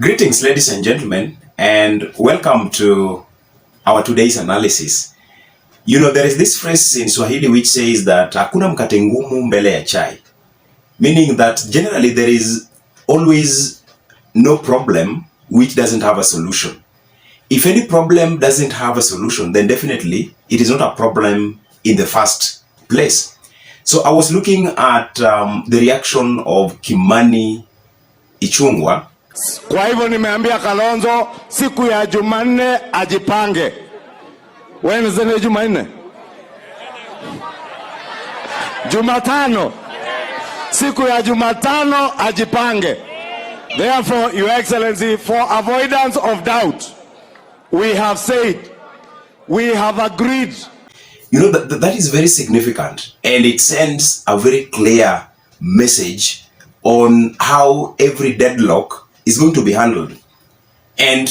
Greetings, ladies and gentlemen, and welcome to our today's analysis. You know, there is this phrase in Swahili which says that hakuna mkate ngumu mbele ya chai, meaning that generally there is always no problem which doesn't have a solution. If any problem doesn't have a solution, then definitely it is not a problem in the first place. So I was looking at the reaction of Kimani Ichung'wa. Kwa hivyo nimeambia Kalonzo siku ya Jumanne ajipange. Wednesday ni Jumanne? Jumatano. Siku ya Jumatano ajipange. Therefore, Your Excellency, for avoidance of doubt, we have said, we have agreed. You know, that is very significant, and it sends a very clear message on how every deadlock is going to be handled. And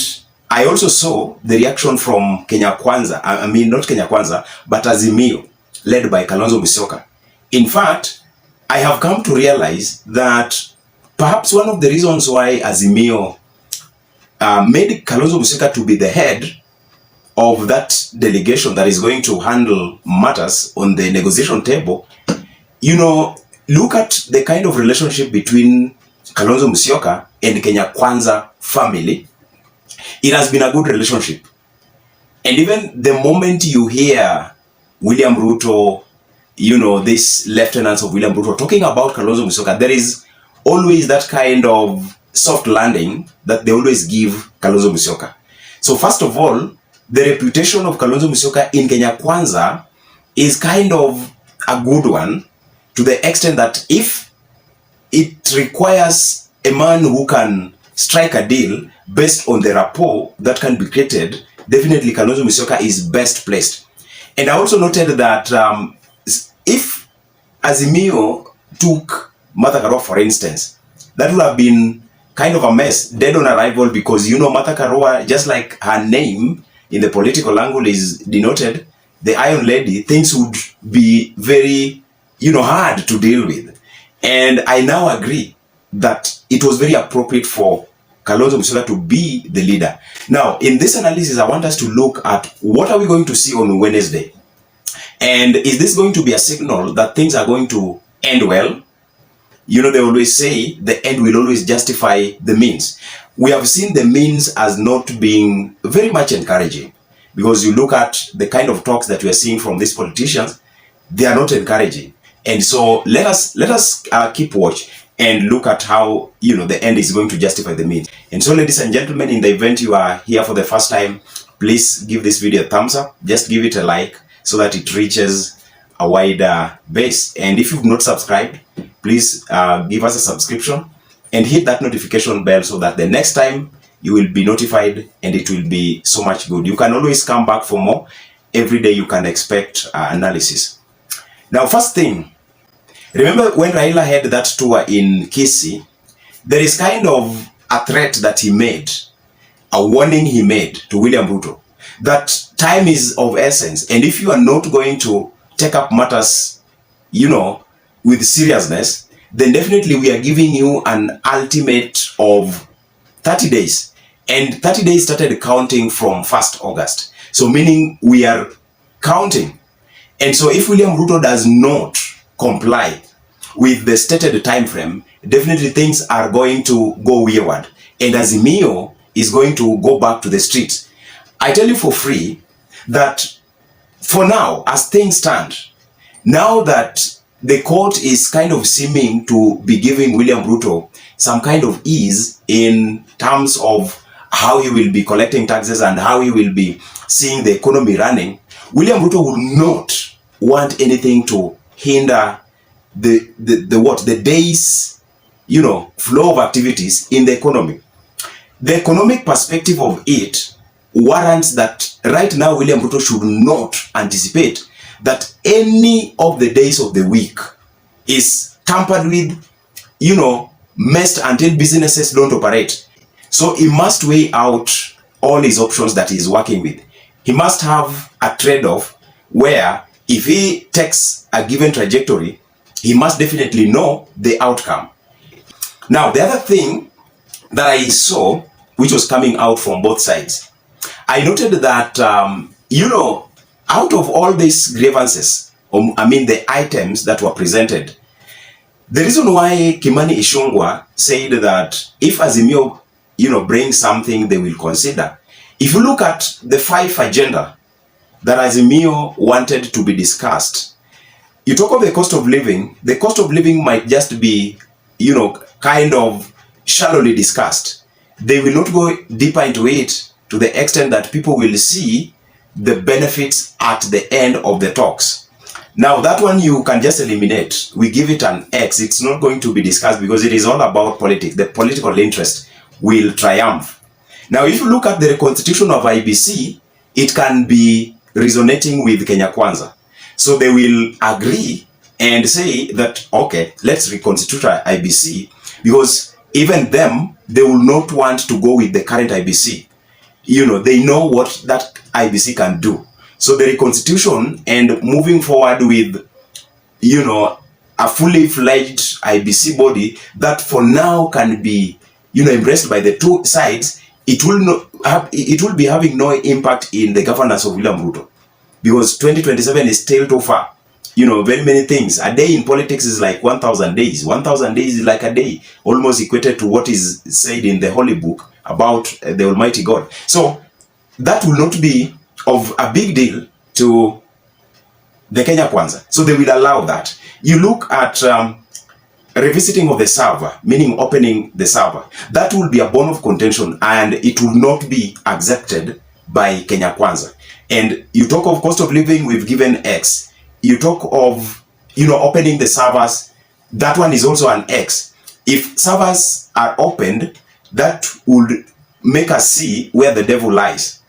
I also saw the reaction from Kenya Kwanza, I mean not Kenya Kwanza, but Azimio, led by Kalonzo Musyoka. In fact, I have come to realize that perhaps one of the reasons why Azimio made Kalonzo Musyoka to be the head of that delegation that is going to handle matters on the negotiation table, you know, look at the kind of relationship between Kalonzo Musyoka and Kenya Kwanza family. It has been a good relationship. And even the moment you hear William Ruto, you know, these lieutenants of William Ruto talking about Kalonzo Musyoka, there is always that kind of soft landing that they always give Kalonzo Musyoka. So first of all, the reputation of Kalonzo Musyoka in Kenya Kwanza is kind of a good one, to the extent that if it requires a man who can strike a deal based on the rapport that can be created, definitely Kalonzo Musyoka is best placed. And I also noted that if Azimio took Martha Karua, for instance, that would have been kind of a mess, dead on arrival, because, you know, Martha Karua, just like her name in the political angle is denoted, the Iron Lady, things would be very, you know, hard to deal with. And I now agree that it was very appropriate for Kalonzo Musyoka to be the leader. Now, in this analysis, I want us to look at what are we going to see on Wednesday. And is this going to be a signal that things are going to end well? You know, they always say the end will always justify the means. We have seen the means as not being very much encouraging, because you look at the kind of talks that we are seeing from these politicians, they are not encouraging. And so let us keep watch and look at how, you know, the end is going to justify the means. And so, ladies and gentlemen, in the event you are here for the first time, please give this video a thumbs up. Just give it a like so that it reaches a wider base. And if you've not subscribed, please give us a subscription and hit that notification bell so that the next time you will be notified, and it will be so much good. You can always come back for more. Every day you can expect analysis. Now, first thing, remember when Raila had that tour in Kisii, there is kind of a threat that he made, a warning he made to William Ruto, that time is of essence, and if you are not going to take up matters, you know, with seriousness, then definitely we are giving you an ultimate of 30 days. And 30 days started counting from 1st August. So meaning we are counting. And so if William Ruto does not comply with the stated time frame, definitely things are going to go wayward. And Azimio is going to go back to the streets. I tell you for free that for now, as things stand, now that the court is kind of seeming to be giving William Ruto some kind of ease in terms of how he will be collecting taxes and how he will be seeing the economy running, William Ruto would not want anything to hinder the day's, you know, flow of activities in the economy. The economic perspective of it warrants that right now William Ruto should not anticipate that any of the days of the week is tampered with, you know, messed until businesses don't operate. So he must weigh out all his options that he's working with. He must have a trade-off where if he takes a given trajectory, he must definitely know the outcome. Now, the other thing that I saw which was coming out from both sides. I noted that, out of all these grievances, the items that were presented, the reason why Kimani Ichung'wa said that if Azimio, brings something they will consider. If you look at the 5 agenda that Azimio wanted to be discussed, you talk of the cost of living might just be, kind of shallowly discussed. They will not go deeper into it to the extent that people will see the benefits at the end of the talks. Now, that one you can just eliminate. We give it an X. It's not going to be discussed because it is all about politics. The political interest will triumph. Now, if you look at the reconstitution of IBC, it can be resonating with Kenya Kwanza. So they will agree and say that, okay, let's reconstitute IBC, because even them, they will not want to go with the current IBC. They know what that IBC can do. So the reconstitution and moving forward with, a fully fledged IBC body that for now can be, embraced by the two sides, it will be having no impact in the governance of William Ruto, because 2027 is still too far. Very many things. A day in politics is like 1,000 days. 1,000 days is like a day, almost equated to what is said in the Holy Book about the Almighty God. So that will not be of a big deal to the Kenya Kwanza. So they will allow that. You look at revisiting of the server, meaning opening the server. That will be a bone of contention and it will not be accepted by Kenya Kwanza. And you talk of cost of living, we've given X. You talk of, opening the servers, that one is also an X. If servers are opened, that would make us see where the devil lies.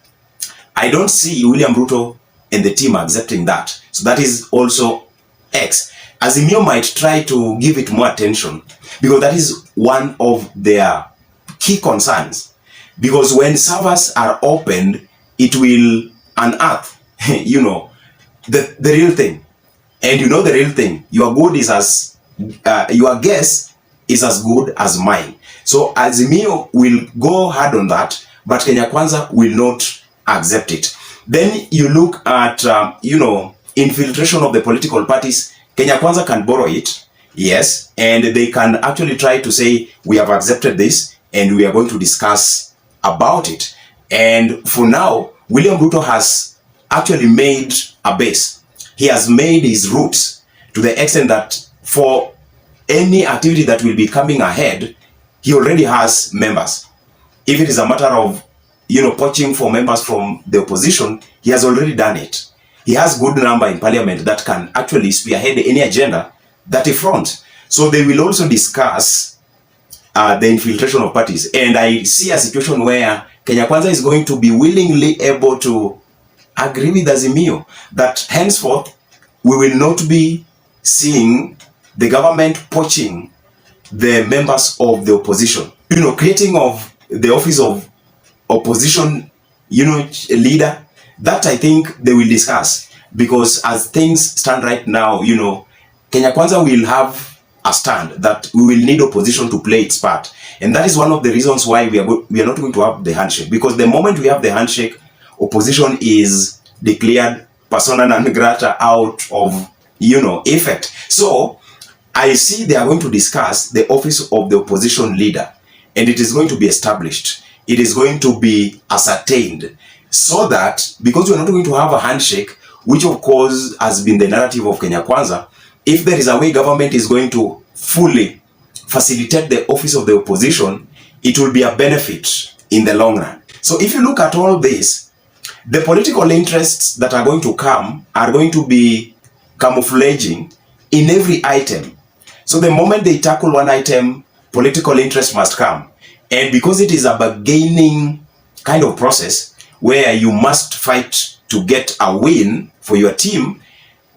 I don't see William Ruto and the team accepting that. So that is also X. Azimio might try to give it more attention because that is one of their key concerns. Because when servers are opened, it will unearth, the real thing. And the real thing. Your guess is as good as mine. So Azimio will go hard on that, but Kenya Kwanza will not accept it. Then you look at, infiltration of the political parties. Kenya Kwanza can borrow it, yes, and they can actually try to say, we have accepted this and we are going to discuss about it. And for now, William Ruto has actually made a base. He has made his roots to the extent that for any activity that will be coming ahead, he already has members. If it is a matter of, poaching for members from the opposition, he has already done it. He has good number in parliament that can actually spearhead any agenda that he front. So they will also discuss the infiltration of parties. And I see a situation where Kenya Kwanza is going to be willingly able to agree with Azimio that henceforth we will not be seeing the government poaching the members of the opposition. Creating of the office of opposition, leader, that I think they will discuss, because as things stand right now, Kenya Kwanza will have a stand that we will need opposition to play its part. And that is one of the reasons why we are not going to have the handshake, because the moment we have the handshake, opposition is declared persona non grata, out of, effect. So I see they are going to discuss the office of the opposition leader, and it is going to be established. It is going to be ascertained, so that, because we are not going to have a handshake, which of course has been the narrative of Kenya Kwanza, if there is a way government is going to fully facilitate the office of the opposition, it will be a benefit in the long run. So if you look at all this, the political interests that are going to come are going to be camouflaging in every item. So the moment they tackle one item, political interest must come. And because it is a bargaining kind of process where you must fight to get a win for your team,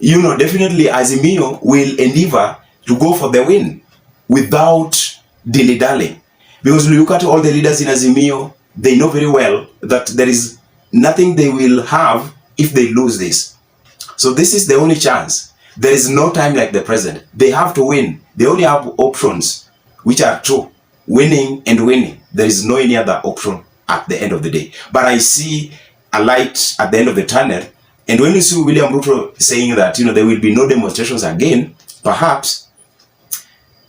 definitely Azimio will endeavor to go for the win without dilly-dallying. Because when you look at all the leaders in Azimio, they know very well that there is nothing they will have if they lose this. So this is the only chance. There is no time like the present. They have to win. They only have options, which are two: winning and winning. There is no any other option at the end of the day. But I see a light at the end of the tunnel. And when you see William Ruto saying that, there will be no demonstrations again, perhaps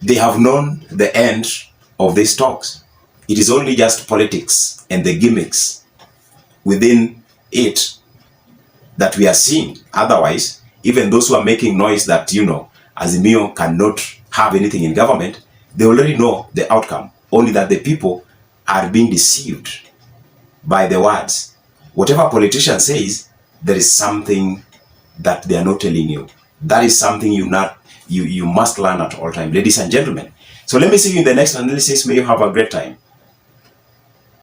they have known the end of these talks. It is only just politics and the gimmicks within it that we are seeing. Otherwise, even those who are making noise that, Azimio cannot have anything in government, they already know the outcome. Only that the people are being deceived by the words. Whatever politician says, there is something that they are not telling you. That is something you must learn at all time, ladies and gentlemen. So let me see you in the next analysis. May you have a great time.